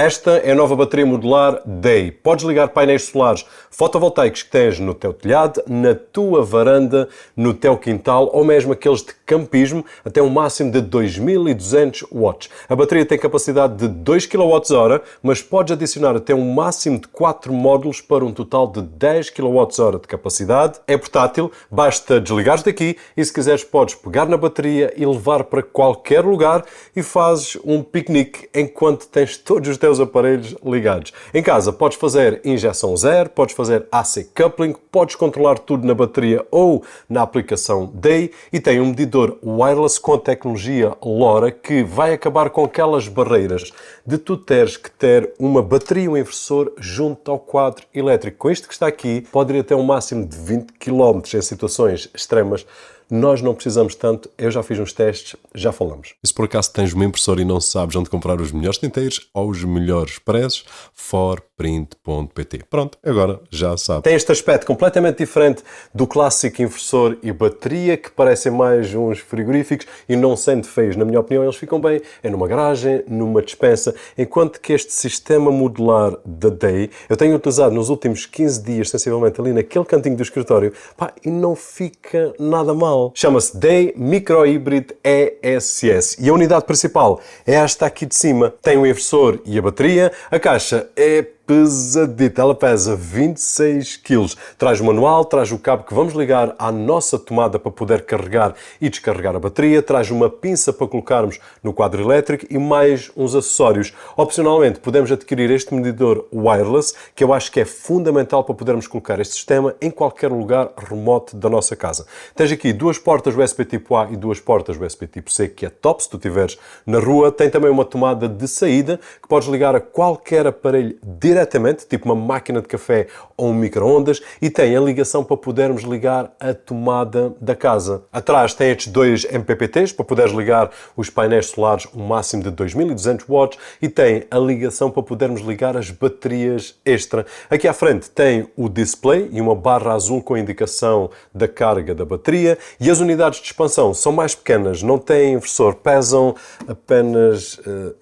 Esta é a nova bateria modular Day. Podes ligar painéis solares fotovoltaicos que tens no teu telhado, na tua varanda, no teu quintal ou mesmo aqueles de campismo até um máximo de 2200 watts. A bateria tem capacidade de 2 kWh, mas podes adicionar até um máximo de 4 módulos para um total de 10 kWh de capacidade. É portátil, basta desligares daqui e se quiseres podes pegar na bateria e levar para qualquer lugar e fazes um piquenique enquanto tens todos os teus aparelhos ligados. Em casa podes fazer injeção zero, podes fazer AC coupling, podes controlar tudo na bateria ou na aplicação Day e tem um medidor wireless com a tecnologia LoRa que vai acabar com aquelas barreiras de tu teres que ter uma bateria e um inversor junto ao quadro elétrico. Com isto que está aqui, pode ir até um máximo de 20 km em situações extremas. Nós não precisamos tanto, eu já fiz uns testes, já falamos. E se por acaso tens uma impressora e não sabes onde comprar os melhores tinteiros ou os melhores preços, forprint.pt. Pronto, agora já sabe. Tem este aspecto completamente diferente do clássico inversor e bateria, que parecem mais uns frigoríficos e não sendo feios. Na minha opinião, eles ficam bem numa garagem, numa despensa, enquanto que este sistema modular da Day, eu tenho utilizado nos últimos 15 dias, sensivelmente ali naquele cantinho do escritório, e não fica nada mal. Chama-se Day Micro Hybrid ESS e a unidade principal é esta aqui de cima. Tem o inversor e a bateria. A caixa é pesadita, ela pesa 26 kg. Traz o manual, traz o cabo que vamos ligar à nossa tomada para poder carregar e descarregar a bateria, traz uma pinça para colocarmos no quadro elétrico e mais uns acessórios. Opcionalmente, podemos adquirir este medidor wireless, que eu acho que é fundamental para podermos colocar este sistema em qualquer lugar remoto da nossa casa. Tens aqui duas portas USB tipo A e duas portas USB tipo C, que é top se tu estiveres na rua. Tem também uma tomada de saída que podes ligar a qualquer aparelho diretamente, tipo uma máquina de café ou um micro-ondas, e tem a ligação para podermos ligar a tomada da casa. Atrás tem estes dois MPPTs para poderes ligar os painéis solares um máximo de 2200 watts e tem a ligação para podermos ligar as baterias extra. Aqui à frente tem o display e uma barra azul com a indicação da carga da bateria e as unidades de expansão são mais pequenas, não têm inversor, pesam apenas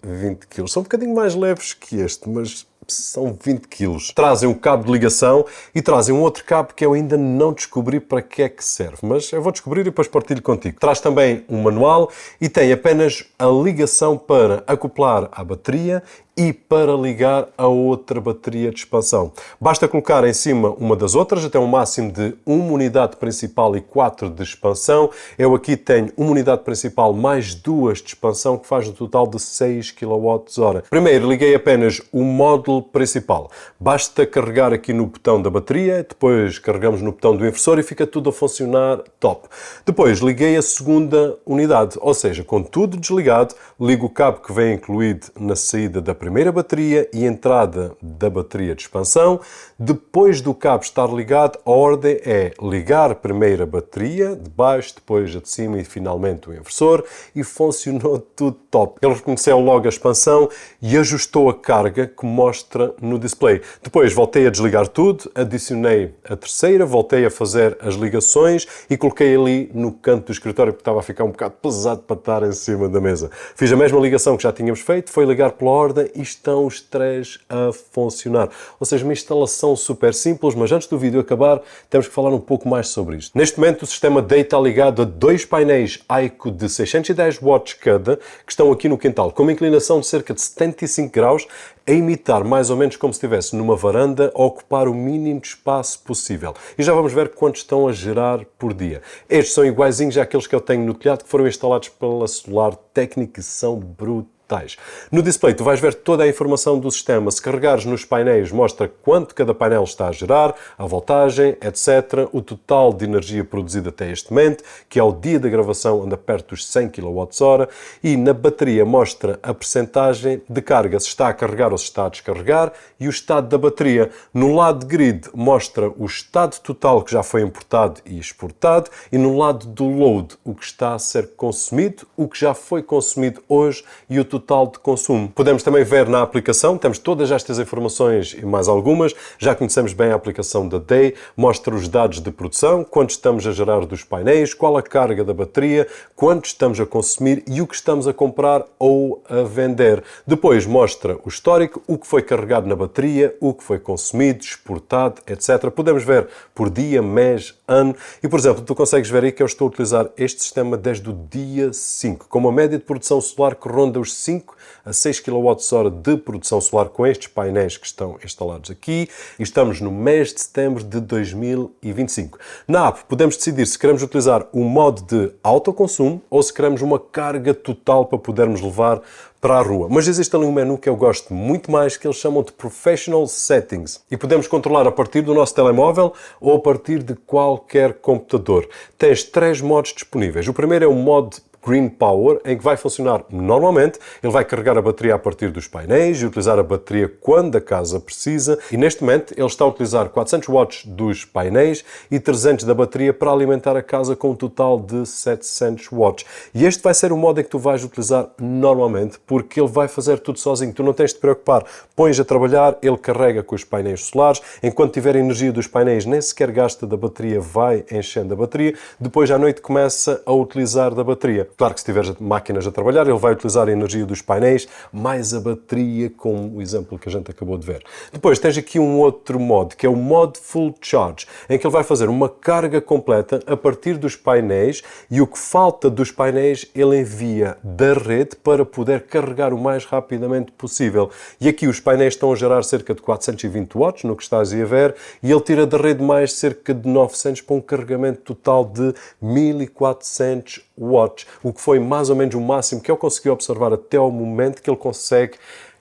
20 kg. São um bocadinho mais leves que este, mas são 20 kg. Trazem um cabo de ligação e trazem um outro cabo que eu ainda não descobri para que é que serve, mas eu vou descobrir e depois partilho contigo. Traz também um manual e tem apenas a ligação para acoplar à bateria e para ligar a outra bateria de expansão. Basta colocar em cima uma das outras, até um máximo de uma unidade principal e 4 de expansão. Eu aqui tenho uma unidade principal mais duas de expansão, que faz um total de 6 kWh. Primeiro liguei apenas o módulo principal. Basta carregar aqui no botão da bateria, depois carregamos no botão do inversor e fica tudo a funcionar top. Depois liguei a segunda unidade, ou seja, com tudo desligado, ligo o cabo que vem incluído na saída da primeira bateria e entrada da bateria de expansão. Depois do cabo estar ligado, a ordem é ligar primeiro a bateria de baixo, depois a de cima e finalmente o inversor, e funcionou tudo top. Ele reconheceu logo a expansão e ajustou a carga que mostra no display. Depois voltei a desligar tudo, adicionei a terceira, voltei a fazer as ligações e coloquei ali no canto do escritório porque estava a ficar um bocado pesado para estar em cima da mesa. Fiz a mesma ligação que já tínhamos feito, foi ligar pela ordem e estão os três a funcionar. Ou seja, uma instalação super simples, mas antes do vídeo acabar, temos que falar um pouco mais sobre isto. Neste momento, o sistema Day está ligado a dois painéis Aico de 610 watts cada, que estão aqui no quintal, com uma inclinação de cerca de 75 graus, a imitar mais ou menos como se estivesse numa varanda, a ocupar o mínimo de espaço possível. E já vamos ver quantos estão a gerar por dia. Estes são iguaizinhos àqueles que eu tenho no telhado, que foram instalados pela Solar Técnica e são brutais. No display tu vais ver toda a informação do sistema. Se carregares nos painéis, mostra quanto cada painel está a gerar, a voltagem, etc. O total de energia produzida até este momento, que ao dia da gravação anda perto dos 100 kWh. E na bateria mostra a percentagem de carga, se está a carregar ou se está a descarregar, e o estado da bateria. No lado de grid mostra o estado total que já foi importado e exportado, e no lado do load o que está a ser consumido, o que já foi consumido hoje e o total total de consumo. Podemos também ver na aplicação, temos todas estas informações e mais algumas. Já conhecemos bem a aplicação da Day, mostra os dados de produção, quanto estamos a gerar dos painéis, qual a carga da bateria, quanto estamos a consumir e o que estamos a comprar ou a vender. Depois mostra o histórico, o que foi carregado na bateria, o que foi consumido, exportado, etc. Podemos ver por dia, mês, ano e, por exemplo, tu consegues ver aí que eu estou a utilizar este sistema desde o dia 5, com uma média de produção solar que ronda os 5 a 6 kWh de produção solar com estes painéis que estão instalados aqui e estamos no mês de setembro de 2025. Na app podemos decidir se queremos utilizar o modo de autoconsumo ou se queremos uma carga total para podermos levar para a rua. Mas existe ali um menu que eu gosto muito mais, que eles chamam de Professional Settings. E podemos controlar a partir do nosso telemóvel ou a partir de qualquer computador. Tens 3 modos disponíveis. O primeiro é o modo Green Power, em que vai funcionar normalmente. Ele vai carregar a bateria a partir dos painéis e utilizar a bateria quando a casa precisa. E neste momento ele está a utilizar 400 watts dos painéis e 300 da bateria para alimentar a casa com um total de 700 watts. E este vai ser o modo em que tu vais utilizar normalmente, porque ele vai fazer tudo sozinho. Tu não tens de te preocupar. Pões a trabalhar, ele carrega com os painéis solares. Enquanto tiver energia dos painéis, nem sequer gasta da bateria, vai enchendo a bateria. Depois à noite começa a utilizar da bateria. Claro que se tiver máquinas a trabalhar, ele vai utilizar a energia dos painéis, mais a bateria, como o exemplo que a gente acabou de ver. Depois tens aqui um outro modo, que é o modo Full Charge, em que ele vai fazer uma carga completa a partir dos painéis e o que falta dos painéis ele envia da rede para poder carregar o mais rapidamente possível. E aqui os painéis estão a gerar cerca de 420 watts, no que estás a ver, e ele tira da rede mais cerca de 900 para um carregamento total de 1400 watts, o que foi mais ou menos o máximo que eu consegui observar até ao momento que ele consegue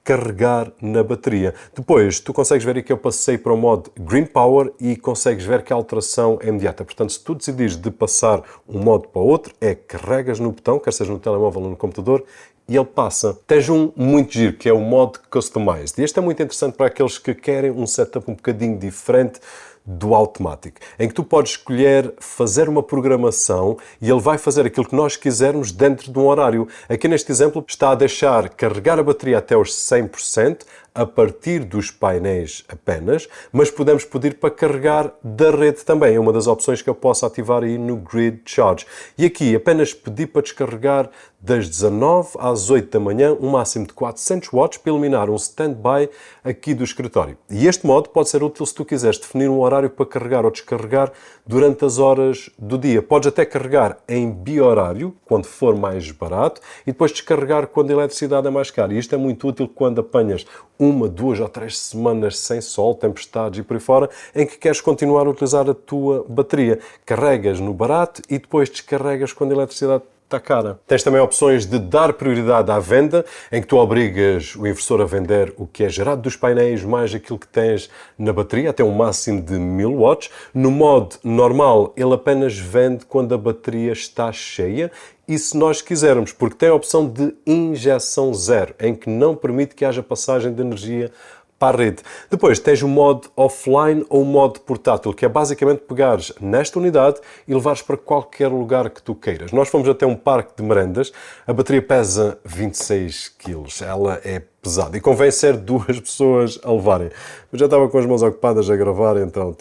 carregar na bateria. Depois, tu consegues ver aí que eu passei para o modo Green Power e consegues ver que a alteração é imediata. Portanto, se tu decidires de passar um modo para outro, carregas no botão, quer seja no telemóvel ou no computador, e ele passa. Tens um muito giro, que é o modo Customized. E este é muito interessante para aqueles que querem um setup um bocadinho diferente do automático, em que tu podes escolher fazer uma programação e ele vai fazer aquilo que nós quisermos dentro de um horário. Aqui neste exemplo está a deixar carregar a bateria até aos 100%, a partir dos painéis apenas, mas podemos pedir para carregar da rede também. É uma das opções que eu posso ativar aí no Grid Charge. E aqui apenas pedir para descarregar das 19 às 8 da manhã, um máximo de 400 watts para eliminar um standby aqui do escritório. E este modo pode ser útil se tu quiseres definir um horário para carregar ou descarregar durante as horas do dia. Podes até carregar em bi-horário, quando for mais barato, e depois descarregar quando a eletricidade é mais cara. E isto é muito útil quando apanhas 1, 2 ou 3 semanas sem sol, tempestades e por aí fora, em que queres continuar a utilizar a tua bateria. Carregas no barato e depois descarregas quando a eletricidade está cara. Tens também opções de dar prioridade à venda, em que tu obrigas o inversor a vender o que é gerado dos painéis, mais aquilo que tens na bateria, até um máximo de 1000 watts. No modo normal, ele apenas vende quando a bateria está cheia. E se nós quisermos, porque tem a opção de injeção zero, em que não permite que haja passagem de energia para a rede. Depois tens o modo offline ou o modo portátil, que é basicamente pegares nesta unidade e levares para qualquer lugar que tu queiras. Nós fomos até um parque de merendas, a bateria pesa 26 kg, ela é pesada e convém ser 2 pessoas a levarem. Eu já estava com as mãos ocupadas a gravar, então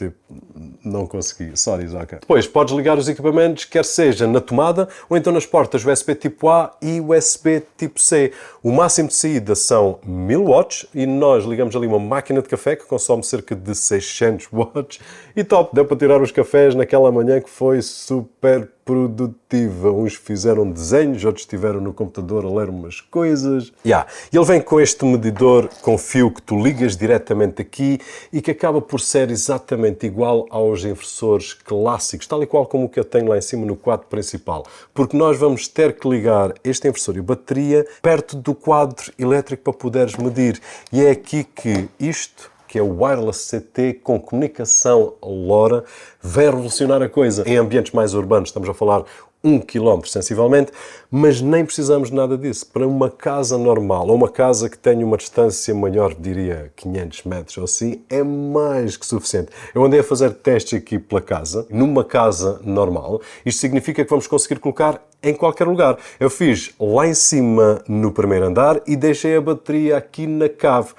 não consegui. Sorry, Zaca. Depois podes ligar os equipamentos, quer seja na tomada ou então nas portas USB tipo A e USB tipo C. O máximo de saída são 1000 watts e nós ligamos ali uma máquina de café que consome cerca de 600 watts e top, deu para tirar os cafés naquela manhã que foi super produtiva. Uns fizeram desenhos, outros estiveram no computador a ler umas coisas. E ele vem com este medidor com fio que tu ligas diretamente aqui e que acaba por ser exatamente igual aos inversores clássicos, tal e qual como o que eu tenho lá em cima no quadro principal. Porque nós vamos ter que ligar este inversor e a bateria perto do quadro elétrico para poderes medir. E é aqui que isto, que é o Wireless CT com comunicação LoRa, vai revolucionar a coisa. Em ambientes mais urbanos, estamos a falar 1 km sensivelmente, mas nem precisamos de nada disso. Para uma casa normal, ou uma casa que tenha uma distância maior, diria 500 metros ou assim, é mais que suficiente. Eu andei a fazer testes aqui pela casa, numa casa normal. Isto significa que vamos conseguir colocar em qualquer lugar. Eu fiz lá em cima no primeiro andar e deixei a bateria aqui na cave.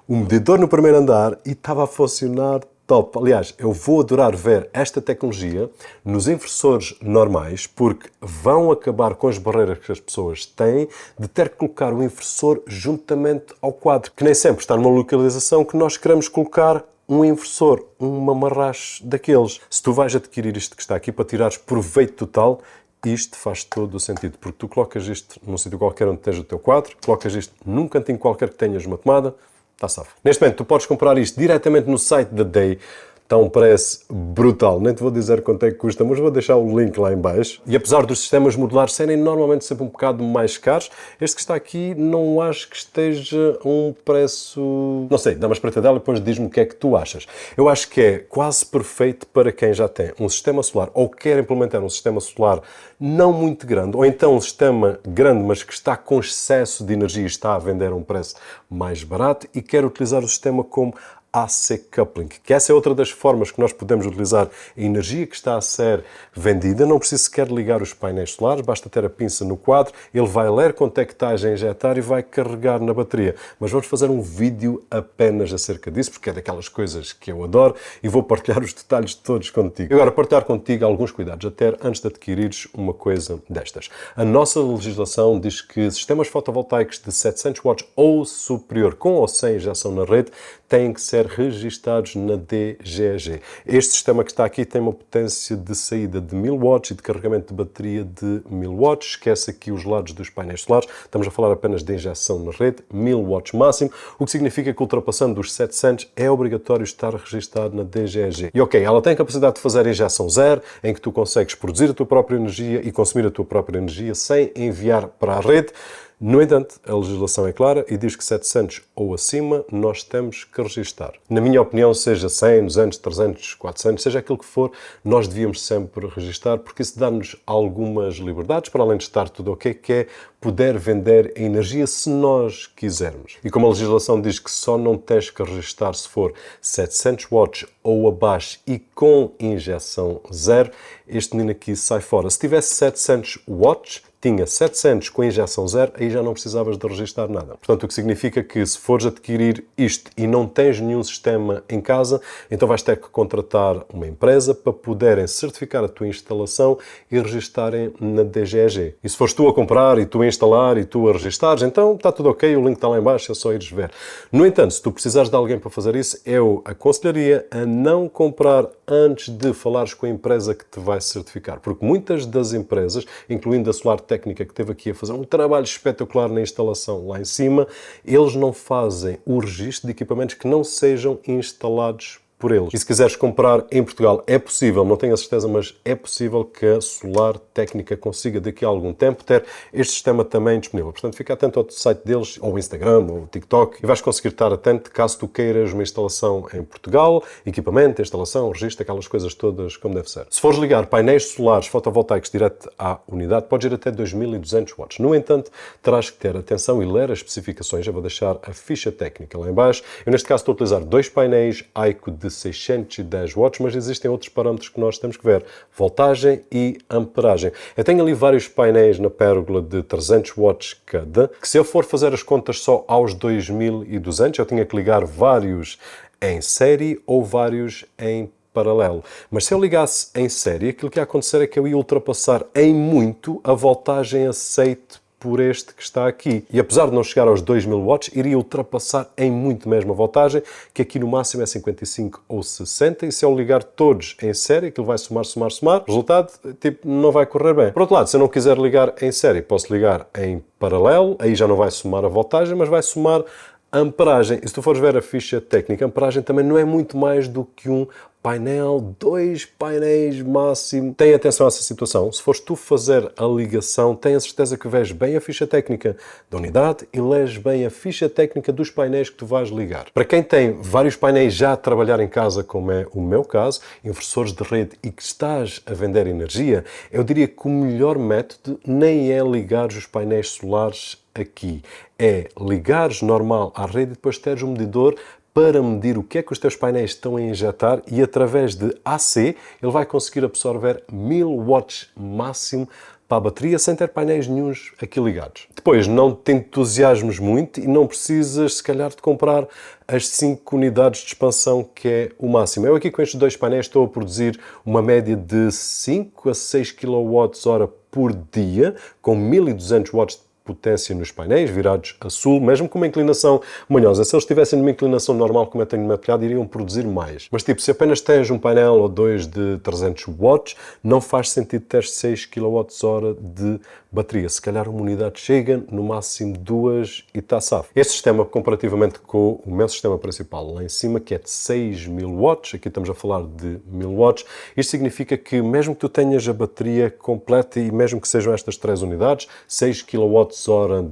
O medidor no primeiro andar e estava a funcionar top. Aliás, eu vou adorar ver esta tecnologia nos inversores normais, porque vão acabar com as barreiras que as pessoas têm de ter que colocar o inversor juntamente ao quadro, que nem sempre está numa localização que nós queremos colocar um inversor, um mamarracho daqueles. Se tu vais adquirir isto que está aqui para tirares proveito total, isto faz todo o sentido, porque tu colocas isto num sítio qualquer onde esteja o teu quadro, colocas isto num cantinho qualquer que tenhas uma tomada, está safo. Neste momento, tu podes comprar isto diretamente no site da Day. Está um preço brutal. Nem te vou dizer quanto é que custa, mas vou deixar o link lá em baixo. E apesar dos sistemas modulares serem normalmente sempre um bocado mais caros, este que está aqui não acho que esteja um preço... Não sei, dá uma espreitadela e depois diz-me o que é que tu achas. Eu acho que é quase perfeito para quem já tem um sistema solar ou quer implementar um sistema solar não muito grande, ou então um sistema grande, mas que está com excesso de energia e está a vender a um preço mais barato e quer utilizar o sistema como AC Coupling, que essa é outra das formas que nós podemos utilizar a energia que está a ser vendida. Não preciso sequer ligar os painéis solares, basta ter a pinça no quadro, ele vai ler quanto é que está a injetar e vai carregar na bateria. Mas vamos fazer um vídeo apenas acerca disso, porque é daquelas coisas que eu adoro e vou partilhar os detalhes todos contigo. Agora, partilhar contigo alguns cuidados a ter antes de adquirires uma coisa destas. A nossa legislação diz que sistemas fotovoltaicos de 700 watts ou superior, com ou sem injeção na rede, têm que ser registados na DGEG. Este sistema que está aqui tem uma potência de saída de 1000 watts e de carregamento de bateria de 1000 watts. Esquece aqui os lados dos painéis solares. Estamos a falar apenas de injeção na rede, 1000 watts máximo, o que significa que ultrapassando os 700 é obrigatório estar registado na DGEG. E ok, ela tem capacidade de fazer injeção zero, em que tu consegues produzir a tua própria energia e consumir a tua própria energia sem enviar para a rede. No entanto, a legislação é clara e diz que 700 ou acima nós temos que registar. Na minha opinião, seja 100, 200, 300, 400, seja aquilo que for, nós devíamos sempre registar, porque isso dá-nos algumas liberdades, para além de estar tudo ok, que é poder vender a energia se nós quisermos. E como a legislação diz que só não tens que registar se for 700 watts ou abaixo e com injeção zero, este menino aqui sai fora. Se tivesse 700 watts, tinha 700 com injeção zero, aí já não precisavas de registar nada. Portanto, o que significa que se fores adquirir isto e não tens nenhum sistema em casa, então vais ter que contratar uma empresa para poderem certificar a tua instalação e registarem na DGEG. E se fores tu a comprar e tu a instalar e tu a registares, então está tudo ok, o link está lá em baixo, é só ires ver. No entanto, se tu precisares de alguém para fazer isso, eu aconselharia a não comprar antes de falares com a empresa que te vai certificar, porque muitas das empresas, incluindo a Solar Técnica, que esteve aqui a fazer um trabalho espetacular na instalação lá em cima, eles não fazem o registro de equipamentos que não sejam instalados por eles. E se quiseres comprar em Portugal, é possível, não tenho a certeza, mas é possível que a Solar Técnica consiga daqui a algum tempo ter este sistema também disponível. Portanto, fica atento ao site deles, ou Instagram, ou TikTok, e vais conseguir estar atento caso tu queiras uma instalação em Portugal, equipamento, instalação, registro, aquelas coisas todas como deve ser. Se fores ligar painéis solares fotovoltaicos direto à unidade, podes ir até 2200 watts. No entanto, terás que ter atenção e ler as especificações. Eu vou deixar a ficha técnica lá em baixo. Eu, neste caso, estou a utilizar dois painéis Aico de 610 watts, mas existem outros parâmetros que nós temos que ver. Voltagem e amperagem. Eu tenho ali vários painéis na pérgola de 300 watts cada, que se eu for fazer as contas só aos 2200, eu tinha que ligar vários em série ou vários em paralelo. Mas se eu ligasse em série, aquilo que ia acontecer é que eu ia ultrapassar em muito a voltagem aceite por este que está aqui. E apesar de não chegar aos 2000 watts, iria ultrapassar em muito mesmo a voltagem, que aqui no máximo é 55 ou 60, e se eu ligar todos em série, aquilo vai somar, o resultado, tipo, não vai correr bem. Por outro lado, se eu não quiser ligar em série, posso ligar em paralelo, aí já não vai somar a voltagem, mas vai somar a amperagem. E se tu fores ver a ficha técnica, a amperagem também não é muito mais do que um painel, 2 painéis máximo. Tem atenção a essa situação. Se fores tu fazer a ligação, tenha certeza que vês bem a ficha técnica da unidade e lês bem a ficha técnica dos painéis que tu vais ligar. Para quem tem vários painéis já a trabalhar em casa, como é o meu caso, inversores de rede e que estás a vender energia, eu diria que o melhor método nem é ligar os painéis solares aqui. É ligares normal à rede e depois teres um medidor para medir o que é que os teus painéis estão a injetar e através de AC ele vai conseguir absorver 1000 watts máximo para a bateria sem ter painéis nenhuns aqui ligados. Depois, não te entusiasmes muito e não precisas, se calhar, de comprar as 5 unidades de expansão, que é o máximo. Eu aqui com estes 2 painéis estou a produzir uma média de 5 a 6 kWh por dia, com 1200 watts de potência nos painéis, virados a sul, mesmo com uma inclinação manhosa. Se eles estivessem numa inclinação normal, como eu tenho no meu telhado, iriam produzir mais. Mas, tipo, se apenas tens um painel ou 2 de 300 watts, não faz sentido ter 6 kWh de bateria. Se calhar uma unidade chega, no máximo 2 e está safo. Este sistema, comparativamente com o meu sistema principal lá em cima, que é de 6000 watts, aqui estamos a falar de 1000 watts, isto significa que mesmo que tu tenhas a bateria completa e mesmo que sejam estas 3 unidades, 6 kWh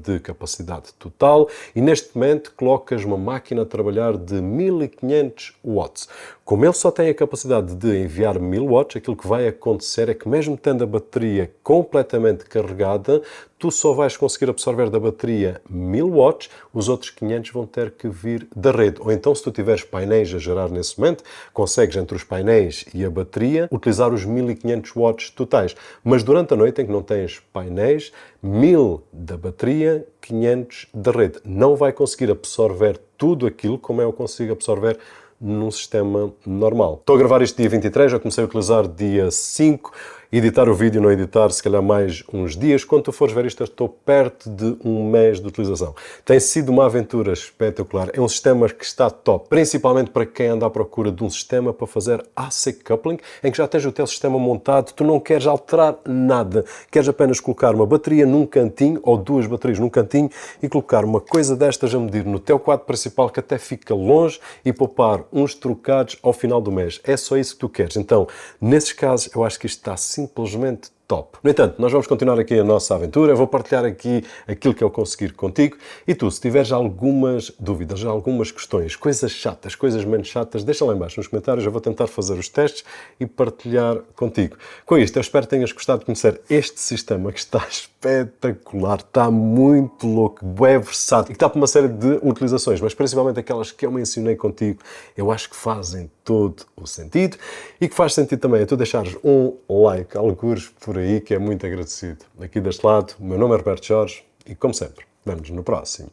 de capacidade total, e neste momento colocas uma máquina a trabalhar de 1500 watts. Como ele só tem a capacidade de enviar 1000 watts, aquilo que vai acontecer é que mesmo tendo a bateria completamente carregada, tu só vais conseguir absorver da bateria 1000 watts, os outros 500 vão ter que vir da rede. Ou então, se tu tiveres painéis a gerar nesse momento, consegues entre os painéis e a bateria utilizar os 1500 watts totais. Mas durante a noite em que não tens painéis, 1000 da bateria, 500 da rede. Não vai conseguir absorver tudo aquilo como eu consigo absorver num sistema normal. Estou a gravar isto dia 23, já comecei a utilizar dia 5, editar o vídeo, não editar se calhar mais uns dias. Quando tu fores ver isto, eu estou perto de um mês de utilização. Tem sido uma aventura espetacular. É um sistema que está top, principalmente para quem anda à procura de um sistema para fazer AC coupling, em que já tens o teu sistema montado, tu não queres alterar nada, queres apenas colocar uma bateria num cantinho ou 2 baterias num cantinho e colocar uma coisa destas a medir no teu quadro principal que até fica longe e poupar uns trocados ao final do mês. É só isso que tu queres. Então, nesses casos, eu acho que isto está simplesmente top. No entanto, nós vamos continuar aqui a nossa aventura. Eu vou partilhar aqui aquilo que eu conseguir contigo. E tu, se tiveres algumas dúvidas, algumas questões, coisas chatas, coisas menos chatas, deixa lá em baixo nos comentários. Eu vou tentar fazer os testes e partilhar contigo. Com isto, eu espero que tenhas gostado de conhecer este sistema que está espetacular, está muito louco, é versátil e que está para uma série de utilizações, mas principalmente aquelas que eu mencionei contigo, eu acho que fazem todo o sentido e que faz sentido também é tu deixares um like, algures por aí, que é muito agradecido. Aqui deste lado, o meu nome é Roberto Jorge e, como sempre, vemo-nos no próximo.